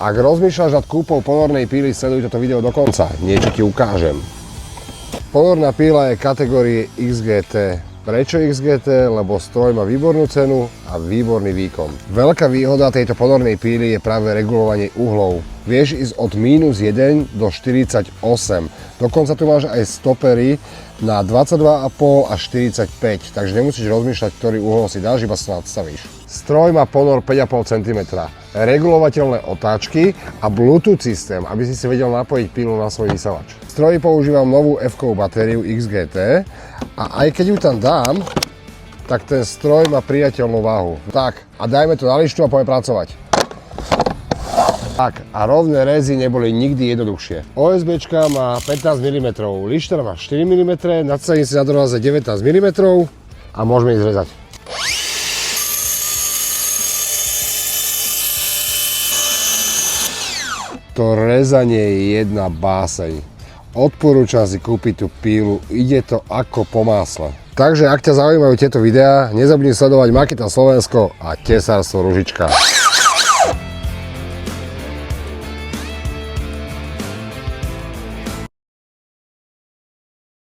Ak rozmýšľaš nad kúpou ponornej píly, sleduj toto video do konca, niečo ti ukážem. Ponorná píla je kategórie XGT. Prečo XGT? Lebo stroj má výbornú cenu a výborný výkon. Veľká výhoda tejto ponornej píly je práve regulovanie uhlov. Vieš ísť od -1 do 48. Dokonca tu máš aj stopery na 22,5 až 45, takže nemusíš rozmýšľať, ktorý uhol si dáš, iba sa nadstavíš. Stroj má ponor 5,5 cm, regulovateľné otáčky a Bluetooth systém, aby si vedel napojiť pílu na svoj vysavač. V stroji používam novú F-kovú batériu XGT a aj keď ju tam dám, tak ten stroj má priateľnú váhu. Tak, a dajme to na lištu a poďme pracovať. Tak, a rovné rezy neboli nikdy jednoduchšie. OSBčka má 15 mm, lišta má 4 mm, nadstavím si na dorvaze 19 mm a môžeme ich zrezať. To rezanie je jedna báseň. Odporúčam si kúpiť tú pílu, ide to ako po másle. Takže ak ťa zaujímajú tieto videá, nezabudni sledovať Makita Slovensko a Tesárstvo Ružička.